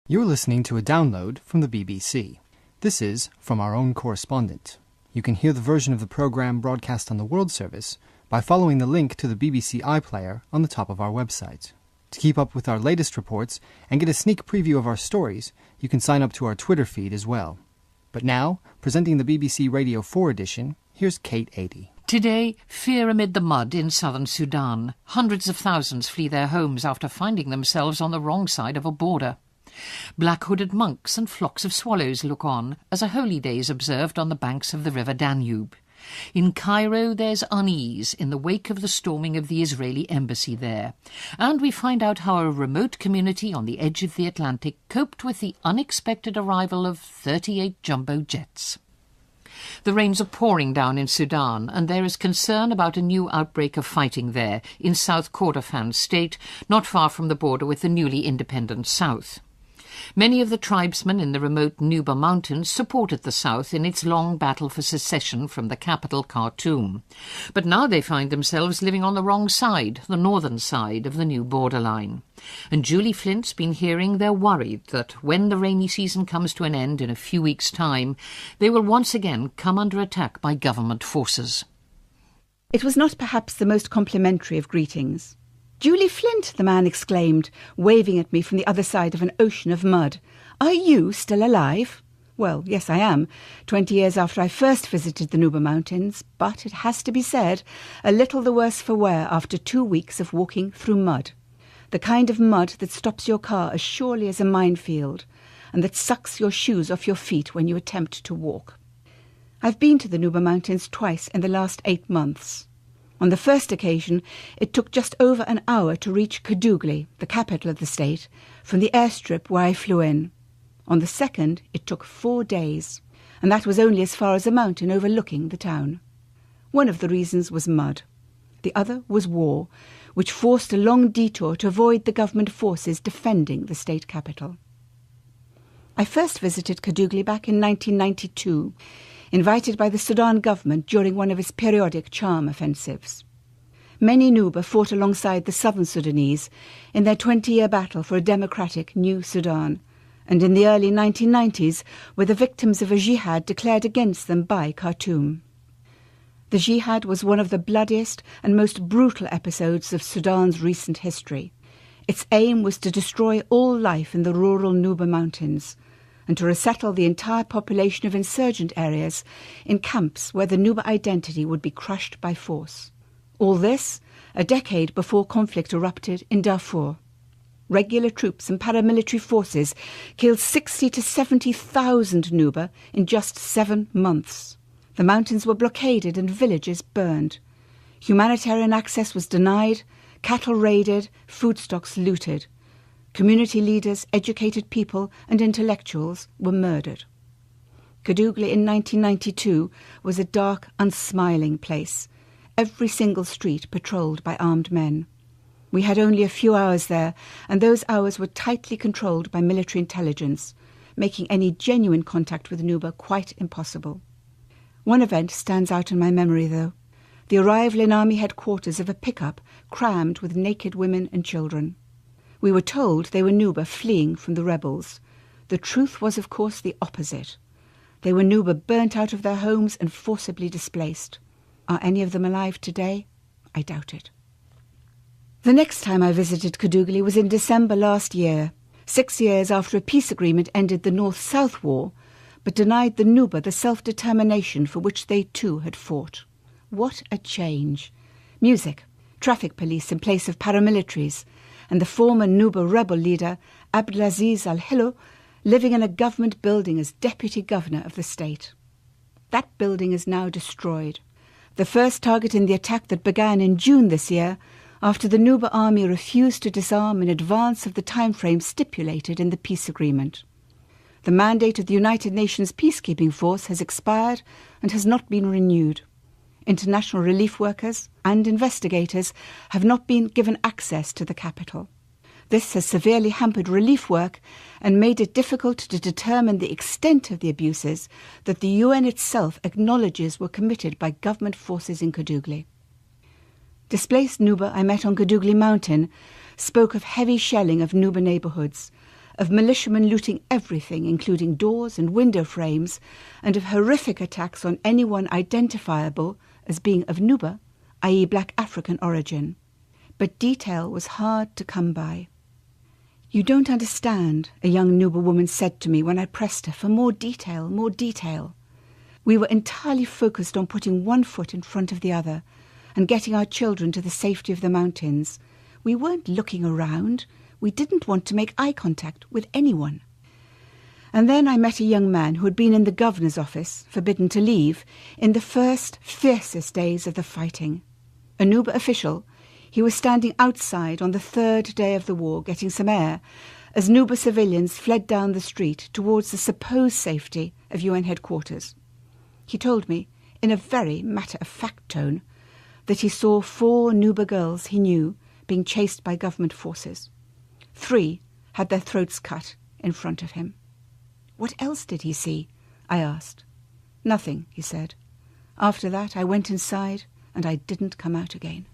You're listening to a download from the BBC. This is From Our Own Correspondent. You can hear the version of the programme broadcast on the World Service by following the link to the BBC iPlayer on the top of our website. To keep up with our latest reports and get a sneak preview of our stories, you can sign up to our Twitter feed as well. But now, presenting the BBC Radio 4 edition, here's Kate Adie. Today, fear amid the mud in southern Sudan. Hundreds of thousands flee their homes after finding themselves on the wrong side of a border. Black-hooded monks and flocks of swallows look on as a holy day is observed on the banks of the river Danube. In Cairo, there's unease in the wake of the storming of the Israeli embassy there. And we find out how a remote community on the edge of the Atlantic coped with the unexpected arrival of 38 jumbo jets. The rains are pouring down in Sudan, and there is concern about a new outbreak of fighting there, in South Kordofan state, not far from the border with the newly independent South. Many of the tribesmen in the remote Nuba Mountains supported the South in its long battle for secession from the capital Khartoum. But now they find themselves living on the wrong side, the northern side of the new borderline. And Julie Flint's been hearing they're worried that when the rainy season comes to an end in a few weeks' time, they will once again come under attack by government forces. It was not perhaps the most complimentary of greetings. "Julie Flint," the man exclaimed, waving at me from the other side of an ocean of mud. "Are you still alive?" Well, yes, I am, 20 years after I first visited the Nuba Mountains, but it has to be said, a little the worse for wear after 2 weeks of walking through mud. The kind of mud that stops your car as surely as a minefield, and that sucks your shoes off your feet when you attempt to walk. I've been to the Nuba Mountains twice in the last 8 months. On the first occasion, it took just over an hour to reach Kadugli, the capital of the state, from the airstrip where I flew in. On the second, it took 4 days, and that was only as far as a mountain overlooking the town. One of the reasons was mud. The other was war, which forced a long detour to avoid the government forces defending the state capital. I first visited Kadugli back in 1992, invited by the Sudan government during one of its periodic charm offensives. Many Nuba fought alongside the southern Sudanese in their 20-year battle for a democratic new Sudan, and in the early 1990s were the victims of a jihad declared against them by Khartoum. The jihad was one of the bloodiest and most brutal episodes of Sudan's recent history. Its aim was to destroy all life in the rural Nuba Mountains, and to resettle the entire population of insurgent areas in camps where the Nuba identity would be crushed by force. All this a decade before conflict erupted in Darfur. Regular troops and paramilitary forces killed 60 to 70,000 Nuba in just 7 months. The mountains were blockaded and villages burned. Humanitarian access was denied, cattle raided, food stocks looted. Community leaders, educated people and intellectuals were murdered. Kadugli in 1992 was a dark, unsmiling place, every single street patrolled by armed men. We had only a few hours there, and those hours were tightly controlled by military intelligence, making any genuine contact with Nuba quite impossible. One event stands out in my memory, though: the arrival in army headquarters of a pickup crammed with naked women and children. We were told they were Nuba fleeing from the rebels. The truth was, of course, the opposite. They were Nuba burnt out of their homes and forcibly displaced. Are any of them alive today? I doubt it. The next time I visited Kadugli was in December last year, 6 years after a peace agreement ended the North-South War, but denied the Nuba the self-determination for which they too had fought. What a change! Music, traffic police in place of paramilitaries, and the former Nuba rebel leader, Abdelaziz al-Hillo, living in a government building as deputy governor of the state. That building is now destroyed, the first target in the attack that began in June this year, after the Nuba army refused to disarm in advance of the time frame stipulated in the peace agreement. The mandate of the United Nations peacekeeping force has expired and has not been renewed. International relief workers and investigators have not been given access to the capital. This has severely hampered relief work and made it difficult to determine the extent of the abuses that the UN itself acknowledges were committed by government forces in Kadugli. Displaced Nuba I met on Kadugli Mountain spoke of heavy shelling of Nuba neighbourhoods, of militiamen looting everything, including doors and window frames, and of horrific attacks on anyone identifiable as being of Nuba, i.e. black African origin. But detail was hard to come by. "You don't understand," a young Nuba woman said to me when I pressed her for more detail, more detail. We were entirely focused on putting one foot in front of the other and getting our children to the safety of the mountains. We weren't looking around. We didn't want to make eye contact with anyone. And then I met a young man who had been in the governor's office, forbidden to leave, in the first, fiercest days of the fighting. A Nuba official, he was standing outside on the third day of the war getting some air as Nuba civilians fled down the street towards the supposed safety of UN headquarters. He told me, in a very matter-of-fact tone, that he saw 4 Nuba girls he knew being chased by government forces. 3 had their throats cut in front of him. "What else did he see?" I asked. "Nothing," he said. "After that I went inside and I didn't come out again."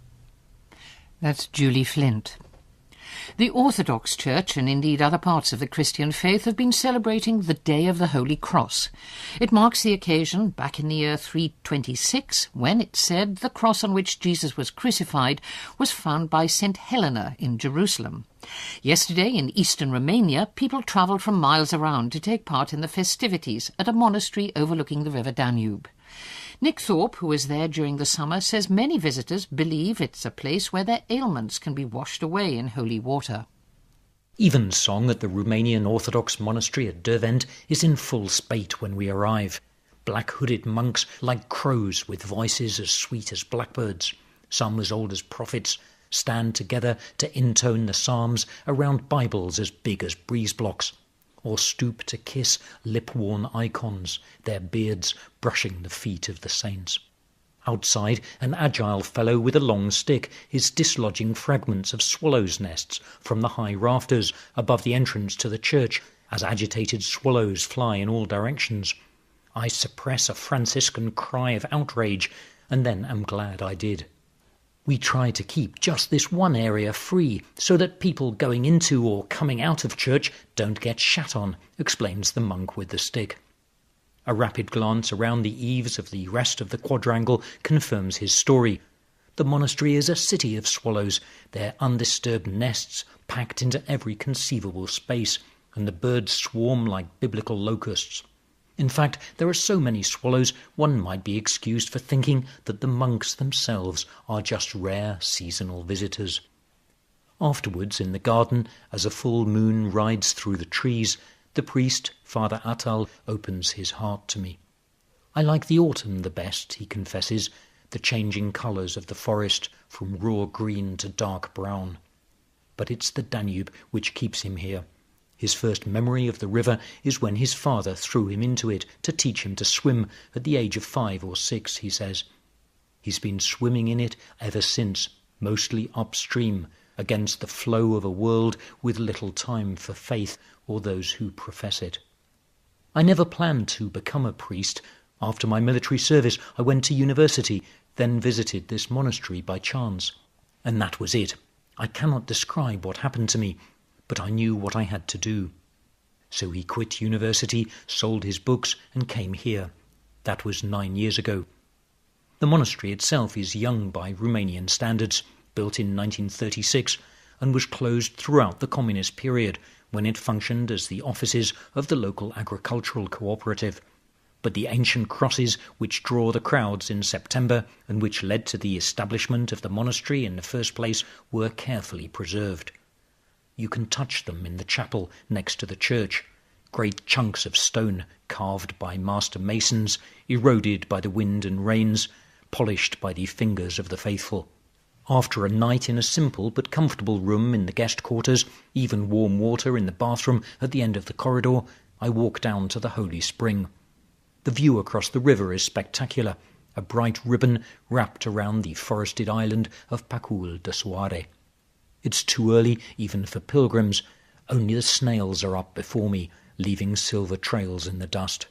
That's Julie Flint. The Orthodox Church, and indeed other parts of the Christian faith, have been celebrating the Day of the Holy Cross. It marks the occasion, back in the year 326, when it said the cross on which Jesus was crucified was found by St. Helena in Jerusalem. Yesterday, in eastern Romania, people travelled from miles around to take part in the festivities at a monastery overlooking the River Danube. Nick Thorpe, who was there during the summer, says many visitors believe it's a place where their ailments can be washed away in holy water. Evensong at the Romanian Orthodox monastery at Dervent is in full spate when we arrive. Black-hooded monks like crows with voices as sweet as blackbirds, some as old as prophets, stand together to intone the psalms around Bibles as big as breeze blocks, or stoop to kiss lip-worn icons, their beards brushing the feet of the saints. Outside, an agile fellow with a long stick is dislodging fragments of swallows' nests from the high rafters above the entrance to the church as agitated swallows fly in all directions. I suppress a Franciscan cry of outrage, and then am glad I did. We try to keep just this one area free so that people going into or coming out of church don't get shat on, explains the monk with the stick. A rapid glance around the eaves of the rest of the quadrangle confirms his story. The monastery is a city of swallows, their undisturbed nests packed into every conceivable space, and the birds swarm like biblical locusts. In fact, there are so many swallows, one might be excused for thinking that the monks themselves are just rare seasonal visitors. Afterwards, in the garden, as a full moon rides through the trees, the priest, Father Atal, opens his heart to me. I like the autumn the best, he confesses, the changing colours of the forest from raw green to dark brown. But it's the Danube which keeps him here. His first memory of the river is when his father threw him into it to teach him to swim at the age of 5 or 6, he says. He's been swimming in it ever since, mostly upstream, against the flow of a world with little time for faith or those who profess it. I never planned to become a priest. After my military service, I went to university, then visited this monastery by chance. And that was it. I cannot describe what happened to me, but I knew what I had to do. So he quit university, sold his books, and came here. That was 9 years ago. The monastery itself is young by Romanian standards, built in 1936, and was closed throughout the communist period, when it functioned as the offices of the local agricultural cooperative. But the ancient crosses which draw the crowds in September, and which led to the establishment of the monastery in the first place, were carefully preserved. You can touch them in the chapel next to the church, great chunks of stone carved by master masons, eroded by the wind and rains, polished by the fingers of the faithful. After a night in a simple but comfortable room in the guest quarters, even warm water in the bathroom at the end of the corridor, I walk down to the holy spring. The view across the river is spectacular, a bright ribbon wrapped around the forested island of Pacul de Soare. It's too early even for pilgrims. Only the snails are up before me, leaving silver trails in the dust.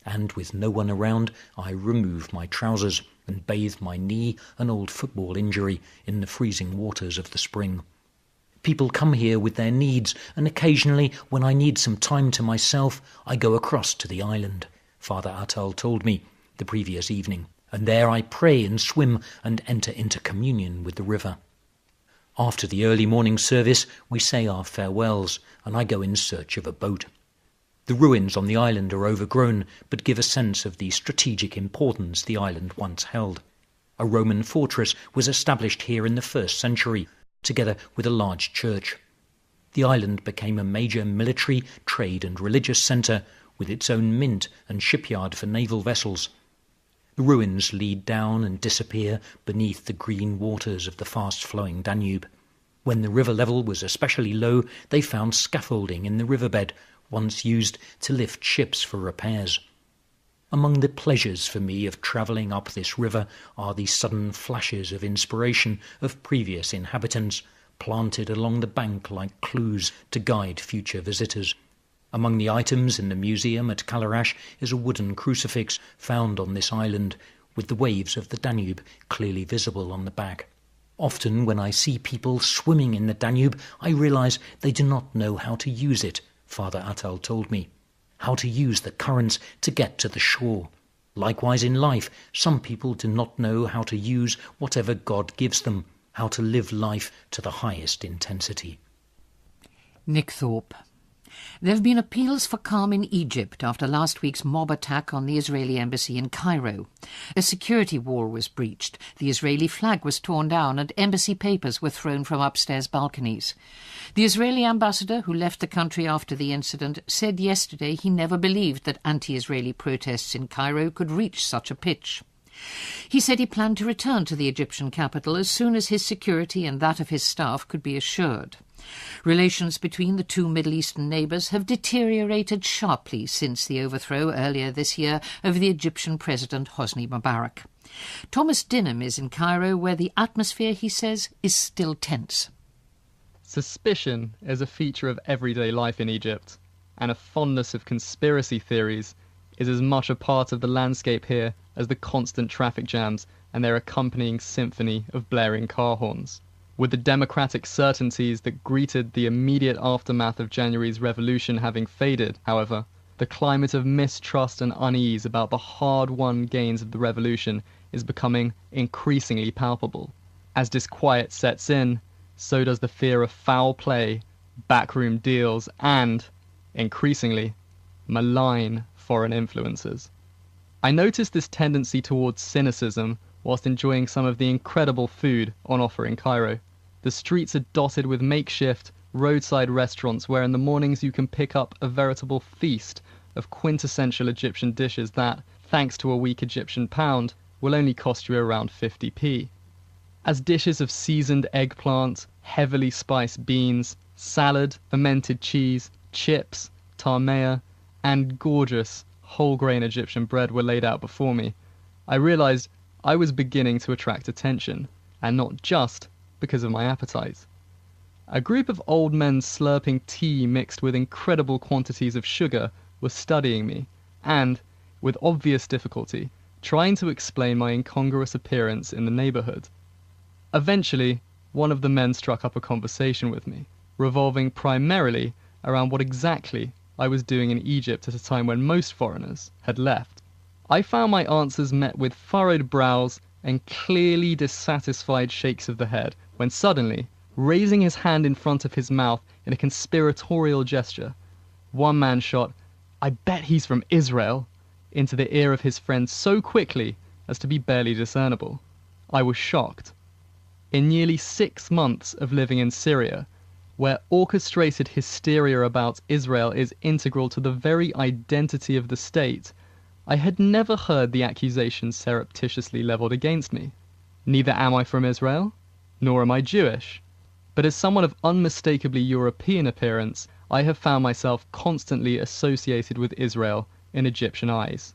And with no one around, I remove my trousers and bathe my knee, an old football injury, in the freezing waters of the spring. People come here with their needs, and occasionally, when I need some time to myself, I go across to the island, Father Atal told me the previous evening, and there I pray and swim and enter into communion with the river. After the early morning service, we say our farewells, and I go in search of a boat. The ruins on the island are overgrown, but give a sense of the strategic importance the island once held. A Roman fortress was established here in the 1st century, together with a large church. The island became a major military, trade and religious centre, with its own mint and shipyard for naval vessels. The ruins lead down and disappear beneath the green waters of the fast-flowing Danube. When the river level was especially low, they found scaffolding in the riverbed, once used to lift ships for repairs. Among the pleasures for me of travelling up this river are the sudden flashes of inspiration of previous inhabitants, planted along the bank like clues to guide future visitors. Among the items in the museum at Kalarash is a wooden crucifix found on this island, with the waves of the Danube clearly visible on the back. Often when I see people swimming in the Danube, I realise they do not know how to use it, Father Atal told me. How to use the currents to get to the shore. Likewise in life, some people do not know how to use whatever God gives them, how to live life to the highest intensity. Nick Thorpe. There have been appeals for calm in Egypt after last week's mob attack on the Israeli embassy in Cairo. A security wall was breached, the Israeli flag was torn down, and embassy papers were thrown from upstairs balconies. The Israeli ambassador, who left the country after the incident, said yesterday he never believed that anti-Israeli protests in Cairo could reach such a pitch. He said he planned to return to the Egyptian capital as soon as his security and that of his staff could be assured. Relations between the two Middle Eastern neighbours have deteriorated sharply since the overthrow earlier this year of the Egyptian President Hosni Mubarak. Thomas Dinham is in Cairo, where the atmosphere, he says, is still tense. Suspicion is a feature of everyday life in Egypt, and a fondness of conspiracy theories is as much a part of the landscape here as the constant traffic jams and their accompanying symphony of blaring car horns. With the democratic certainties that greeted the immediate aftermath of January's revolution having faded, however, the climate of mistrust and unease about the hard-won gains of the revolution is becoming increasingly palpable. As disquiet sets in, so does the fear of foul play, backroom deals, and, increasingly, malign foreign influences. I noticed this tendency towards cynicism whilst enjoying some of the incredible food on offer in Cairo. The streets are dotted with makeshift, roadside restaurants where in the mornings you can pick up a veritable feast of quintessential Egyptian dishes that, thanks to a weak Egyptian pound, will only cost you around 50p. As dishes of seasoned eggplant, heavily spiced beans, salad, fermented cheese, chips, tarmeya, and gorgeous whole-grain Egyptian bread were laid out before me, I realised I was beginning to attract attention, and not just because of my appetite. A group of old men slurping tea mixed with incredible quantities of sugar was studying me, and, with obvious difficulty, trying to explain my incongruous appearance in the neighbourhood. Eventually, one of the men struck up a conversation with me, revolving primarily around what exactly I was doing in Egypt at a time when most foreigners had left. I found my answers met with furrowed brows and clearly dissatisfied shakes of the head, when suddenly, raising his hand in front of his mouth in a conspiratorial gesture, one man shot, "I bet he's from Israel," into the ear of his friend so quickly as to be barely discernible. I was shocked. In nearly 6 months of living in Syria, where orchestrated hysteria about Israel is integral to the very identity of the state, I had never heard the accusations surreptitiously levelled against me. Neither am I from Israel, nor am I Jewish. But as someone of unmistakably European appearance, I have found myself constantly associated with Israel in Egyptian eyes.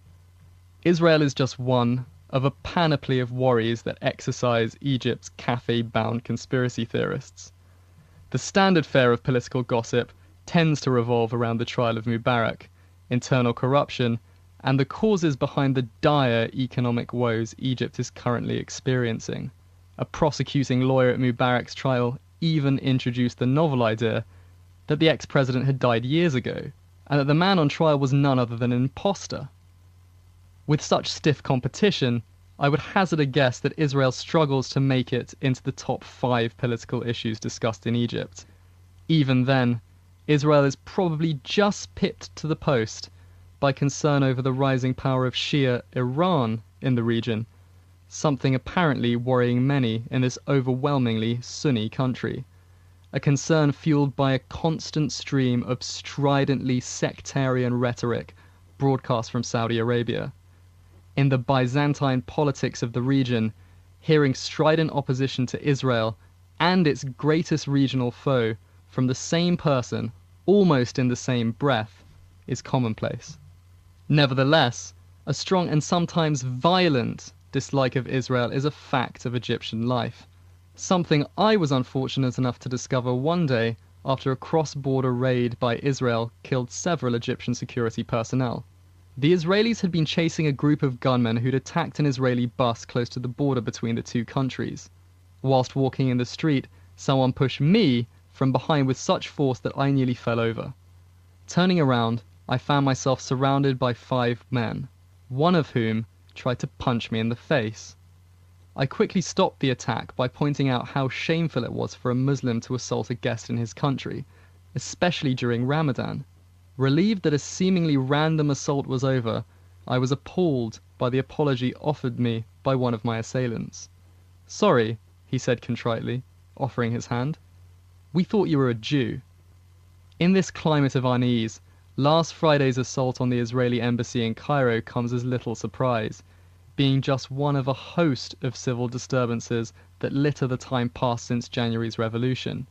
Israel is just one of a panoply of worries that exercise Egypt's cafe-bound conspiracy theorists. The standard fare of political gossip tends to revolve around the trial of Mubarak, internal corruption, and the causes behind the dire economic woes Egypt is currently experiencing. A prosecuting lawyer at Mubarak's trial even introduced the novel idea that the ex-president had died years ago, and that the man on trial was none other than an imposter. With such stiff competition, I would hazard a guess that Israel struggles to make it into the top 5 political issues discussed in Egypt. Even then, Israel is probably just pipped to the post by concern over the rising power of Shia Iran in the region, something apparently worrying many in this overwhelmingly Sunni country. A concern fueled by a constant stream of stridently sectarian rhetoric broadcast from Saudi Arabia. In the Byzantine politics of the region, hearing strident opposition to Israel and its greatest regional foe from the same person, almost in the same breath, is commonplace. Nevertheless, a strong and sometimes violent dislike of Israel is a fact of Egyptian life, something I was unfortunate enough to discover one day after a cross-border raid by Israel killed several Egyptian security personnel. The Israelis had been chasing a group of gunmen who'd attacked an Israeli bus close to the border between the two countries. Whilst walking in the street, someone pushed me from behind with such force that I nearly fell over. Turning around, I found myself surrounded by 5 men, one of whom tried to punch me in the face. I quickly stopped the attack by pointing out how shameful it was for a Muslim to assault a guest in his country, especially during Ramadan. Relieved that a seemingly random assault was over, I was appalled by the apology offered me by one of my assailants. "Sorry," he said contritely, offering his hand. "We thought you were a Jew." In this climate of unease, last Friday's assault on the Israeli embassy in Cairo comes as little surprise, being just one of a host of civil disturbances that litter the time past since January's revolution.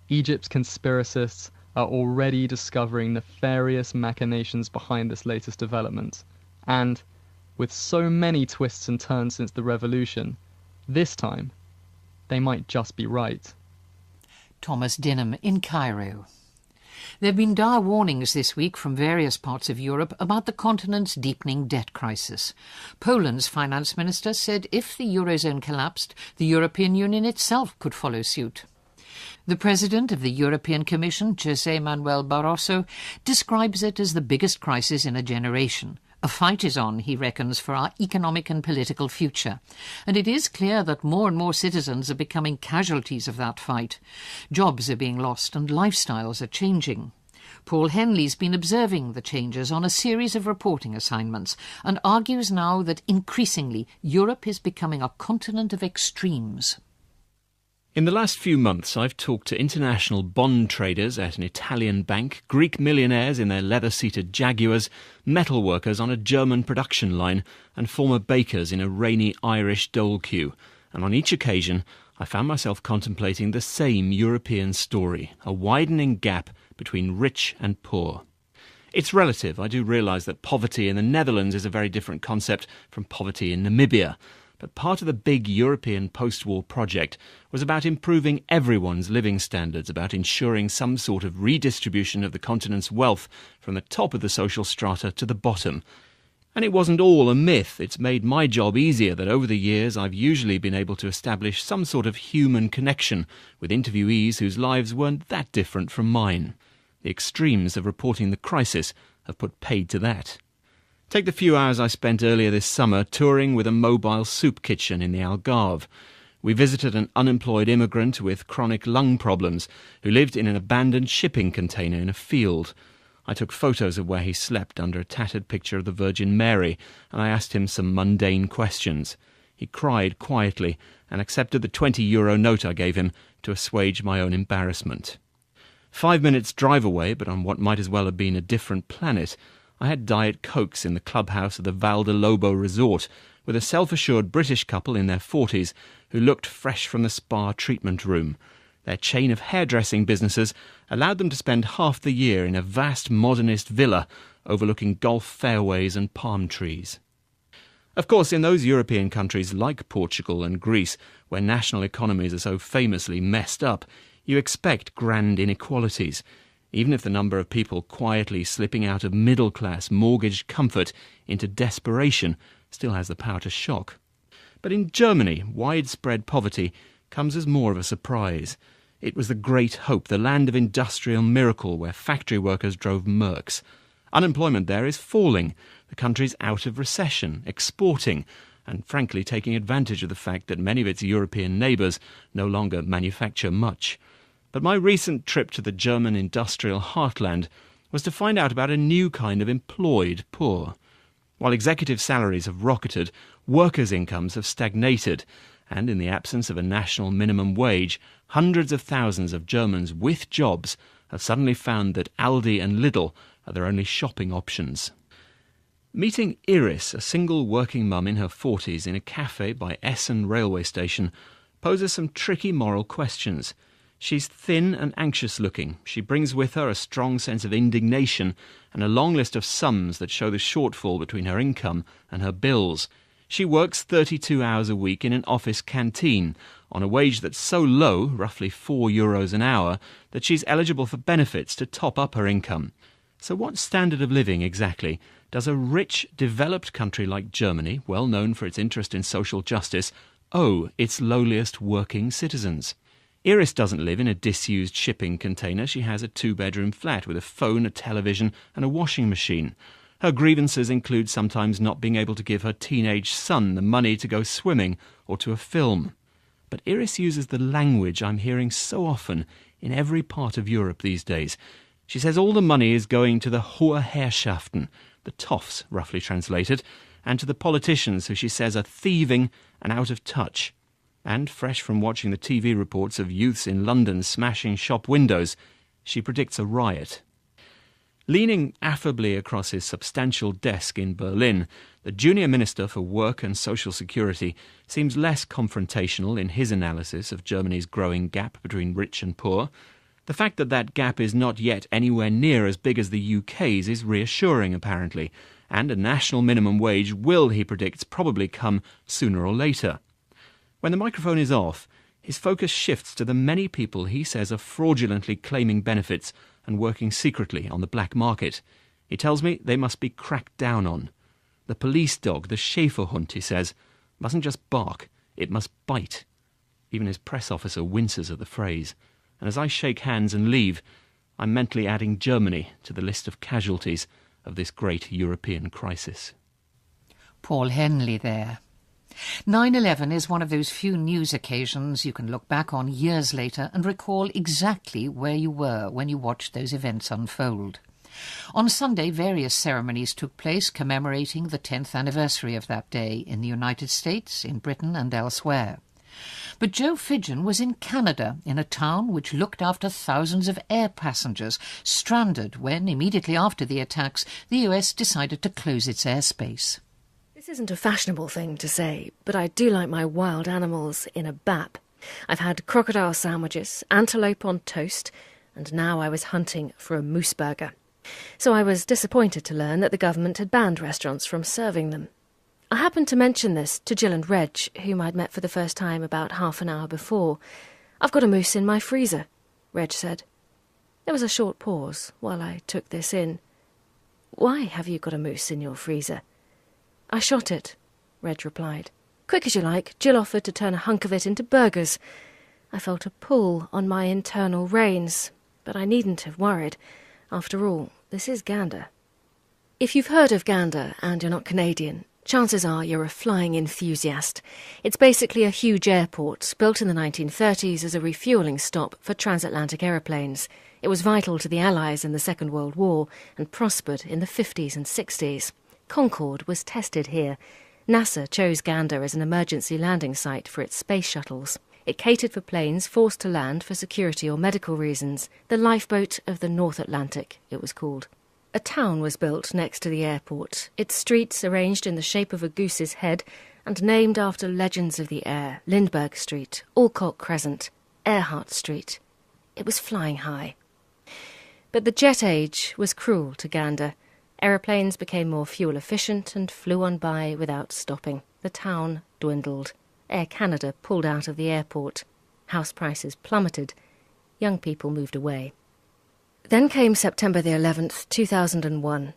Egypt's conspiracists are already discovering nefarious machinations behind this latest development, and, with so many twists and turns since the revolution, this time, they might just be right. Thomas Dinham in Cairo. There have been dire warnings this week from various parts of Europe about the continent's deepening debt crisis. Poland's finance minister said if the Eurozone collapsed, the European Union itself could follow suit. The president of the European Commission, José Manuel Barroso, describes it as the biggest crisis in a generation. A fight is on, he reckons, for our economic and political future. And it is clear that more and more citizens are becoming casualties of that fight. Jobs are being lost and lifestyles are changing. Paul Henley's been observing the changes on a series of reporting assignments and argues now that increasingly Europe is becoming a continent of extremes. In the last few months, I've talked to international bond traders at an Italian bank, Greek millionaires in their leather-seated Jaguars, metal workers on a German production line, and former bakers in a rainy Irish dole queue. And on each occasion, I found myself contemplating the same European story, a widening gap between rich and poor. It's relative. I do realise that poverty in the Netherlands is a very different concept from poverty in Namibia. But part of the big European post-war project was about improving everyone's living standards, about ensuring some sort of redistribution of the continent's wealth from the top of the social strata to the bottom. And it wasn't all a myth. It's made my job easier that over the years I've usually been able to establish some sort of human connection with interviewees whose lives weren't that different from mine. The extremes of reporting the crisis have put paid to that. Take the few hours I spent earlier this summer touring with a mobile soup kitchen in the Algarve. We visited an unemployed immigrant with chronic lung problems who lived in an abandoned shipping container in a field. I took photos of where he slept under a tattered picture of the Virgin Mary, and I asked him some mundane questions. He cried quietly and accepted the €20 note I gave him to assuage my own embarrassment. 5 minutes drive away, but on what might as well have been a different planet, I had Diet Cokes in the clubhouse of the Val de Lobo resort with a self-assured British couple in their 40s who looked fresh from the spa treatment room. Their chain of hairdressing businesses allowed them to spend half the year in a vast modernist villa overlooking golf fairways and palm trees. Of course, in those European countries like Portugal and Greece, where national economies are so famously messed up, you expect grand inequalities, even if the number of people quietly slipping out of middle-class mortgaged comfort into desperation still has the power to shock. But in Germany, widespread poverty comes as more of a surprise. It was the great hope, the land of industrial miracle where factory workers drove Mercs. Unemployment there is falling. The country's out of recession, exporting, and frankly taking advantage of the fact that many of its European neighbours no longer manufacture much. But my recent trip to the German industrial heartland was to find out about a new kind of employed poor. While executive salaries have rocketed, workers' incomes have stagnated, and in the absence of a national minimum wage, hundreds of thousands of Germans with jobs have suddenly found that Aldi and Lidl are their only shopping options. Meeting Iris, a single working mum in her 40s, in a cafe by Essen railway station, poses some tricky moral questions. She's thin and anxious looking. She brings with her a strong sense of indignation and a long list of sums that show the shortfall between her income and her bills. She works 32 hours a week in an office canteen on a wage that's so low, roughly €4 an hour, that she's eligible for benefits to top up her income. So what standard of living exactly does a rich, developed country like Germany, well known for its interest in social justice, owe its lowliest working citizens? Iris doesn't live in a disused shipping container. She has a 2-bedroom flat with a phone, a television and a washing machine. Her grievances include sometimes not being able to give her teenage son the money to go swimming or to a film. But Iris uses the language I'm hearing so often in every part of Europe these days. She says all the money is going to the hohe Herrschaften, the toffs, roughly translated, and to the politicians who she says are thieving and out of touch. And, fresh from watching the TV reports of youths in London smashing shop windows, she predicts a riot. Leaning affably across his substantial desk in Berlin, the junior Minister for Work and Social Security seems less confrontational in his analysis of Germany's growing gap between rich and poor. The fact that that gap is not yet anywhere near as big as the UK's is reassuring, apparently, and a national minimum wage will, he predicts, probably come sooner or later. When the microphone is off, his focus shifts to the many people he says are fraudulently claiming benefits and working secretly on the black market. He tells me they must be cracked down on. The police dog, the Schäferhund, he says, mustn't just bark, it must bite. Even his press officer winces at the phrase. And as I shake hands and leave, I'm mentally adding Germany to the list of casualties of this great European crisis. Paul Henley there. 9/11 is one of those few news occasions you can look back on years later and recall exactly where you were when you watched those events unfold. On Sunday, various ceremonies took place commemorating the 10th anniversary of that day in the United States, in Britain and elsewhere. But Joe Fidgen was in Canada, in a town which looked after thousands of air passengers stranded when, immediately after the attacks, the US decided to close its airspace. This isn't a fashionable thing to say, but I do like my wild animals in a bap. I've had crocodile sandwiches, antelope on toast, and now I was hunting for a moose burger. So I was disappointed to learn that the government had banned restaurants from serving them. I happened to mention this to Jill and Reg, whom I'd met for the first time about half an hour before. "I've got a moose in my freezer," Reg said. There was a short pause while I took this in. "Why have you got a moose in your freezer?" "I shot it," Reg replied. "Quick as you like, Jill offered to turn a hunk of it into burgers." I felt a pull on my internal reins, but I needn't have worried. After all, this is Gander. If you've heard of Gander and you're not Canadian, chances are you're a flying enthusiast. It's basically a huge airport built in the 1930s as a refuelling stop for transatlantic aeroplanes. It was vital to the Allies in the Second World War and prospered in the 50s and 60s. Concorde was tested here. NASA chose Gander as an emergency landing site for its space shuttles. It catered for planes forced to land for security or medical reasons. The lifeboat of the North Atlantic, it was called. A town was built next to the airport, its streets arranged in the shape of a goose's head and named after legends of the air: Lindbergh Street, Alcott Crescent, Earhart Street. It was flying high. But the jet age was cruel to Gander. Aeroplanes became more fuel efficient and flew on by without stopping. The town dwindled. Air Canada pulled out of the airport. House prices plummeted. Young people moved away. Then came September the 11th, 2001.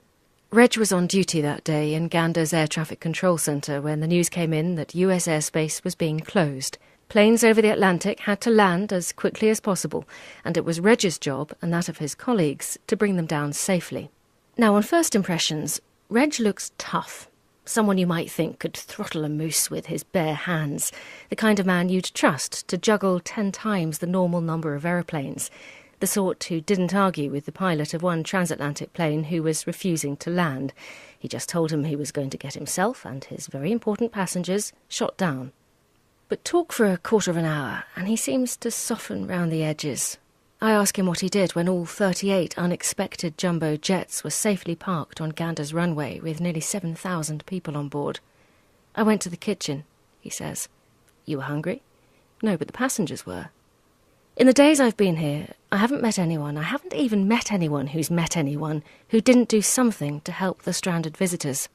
Reg was on duty that day in Gander's Air Traffic Control Centre when the news came in that US airspace was being closed. Planes over the Atlantic had to land as quickly as possible, and it was Reg's job and that of his colleagues to bring them down safely. Now, on first impressions, Reg looks tough. Someone you might think could throttle a moose with his bare hands, the kind of man you'd trust to juggle 10 times the normal number of aeroplanes, the sort who didn't argue with the pilot of one transatlantic plane who was refusing to land. He just told him he was going to get himself and his very important passengers shot down. But talk for a quarter of an hour, and he seems to soften round the edges. I ask him what he did when all 38 unexpected jumbo jets were safely parked on Gander's runway with nearly 7,000 people on board. "I went to the kitchen," he says. "You were hungry?" "No, but the passengers were." In the days I've been here, I haven't met anyone who's met anyone who didn't do something to help the stranded visitors.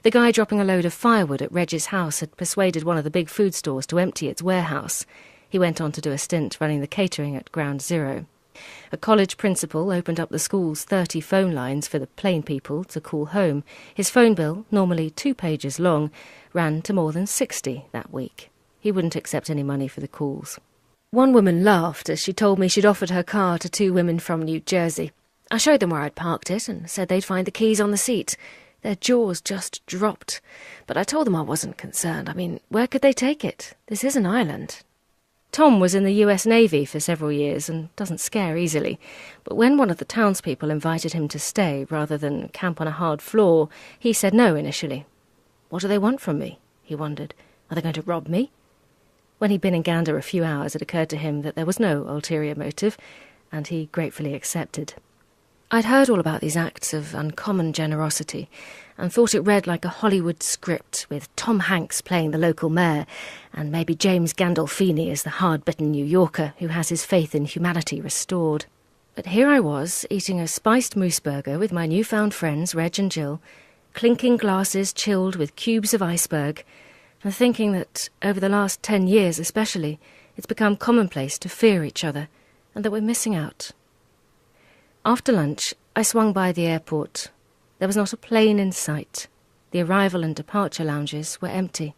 The guy dropping a load of firewood at Reg's house had persuaded one of the big food stores to empty its warehouse. He went on to do a stint running the catering at Ground Zero. A college principal opened up the school's 30 phone lines for the plain people to call home. His phone bill, normally 2 pages long, ran to more than 60 that week. He wouldn't accept any money for the calls. One woman laughed as she told me she'd offered her car to 2 women from New Jersey. I showed them where I'd parked it and said they'd find the keys on the seat. Their jaws just dropped. But I told them I wasn't concerned. I mean, where could they take it? This is an island. Tom was in the US Navy for several years and doesn't scare easily. But when one of the townspeople invited him to stay rather than camp on a hard floor, he said no initially. What do they want from me? He wondered. Are they going to rob me? When he'd been in Gander a few hours, it occurred to him that there was no ulterior motive, and he gratefully accepted. I'd heard all about these acts of uncommon generosity and thought it read like a Hollywood script with Tom Hanks playing the local mayor and maybe James Gandolfini as the hard-bitten New Yorker who has his faith in humanity restored. But here I was, eating a spiced moose burger with my newfound friends Reg and Jill, clinking glasses chilled with cubes of iceberg, and thinking that, over the last 10 years especially, it's become commonplace to fear each other and that we're missing out. After lunch, I swung by the airport. There was not a plane in sight. The arrival and departure lounges were empty.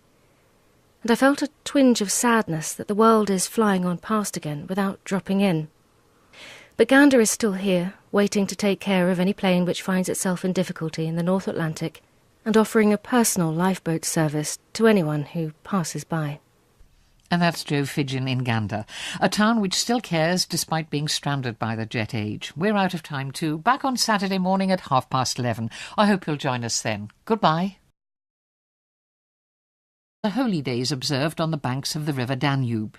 And I felt a twinge of sadness that the world is flying on past again without dropping in. But Gander is still here, waiting to take care of any plane which finds itself in difficulty in the North Atlantic, and offering a personal lifeboat service to anyone who passes by. And that's Joe Fidgen in Gander, a town which still cares despite being stranded by the jet age. We're out of time too. Back on Saturday morning at 11:30. I hope you'll join us then. Goodbye. The holy days observed on the banks of the river Danube.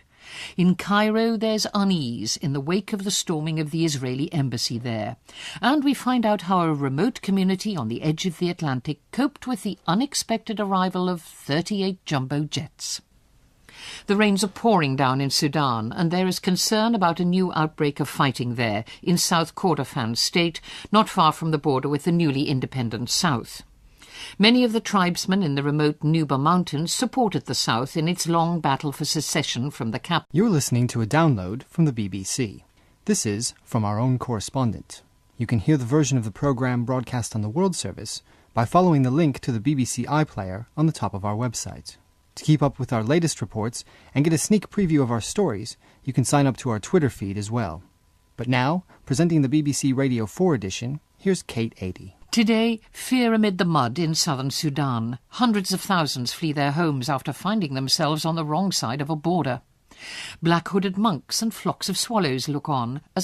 In Cairo there's unease in the wake of the storming of the Israeli embassy there. And we find out how a remote community on the edge of the Atlantic coped with the unexpected arrival of 38 jumbo jets. The rains are pouring down in Sudan, and there is concern about a new outbreak of fighting there, in South Kordofan state, not far from the border with the newly independent South. Many of the tribesmen in the remote Nuba Mountains supported the South in its long battle for secession from the capital. You're listening to a download from the BBC. This is From Our Own Correspondent. You can hear the version of the programme broadcast on the World Service by following the link to the BBC iPlayer on the top of our website. To keep up with our latest reports and get a sneak preview of our stories, you can sign up to our Twitter feed as well. But now, presenting the BBC Radio 4 edition, here's Kate Adie. Today, fear amid the mud in southern Sudan. Hundreds of thousands flee their homes after finding themselves on the wrong side of a border. Black-hooded monks and flocks of swallows look on as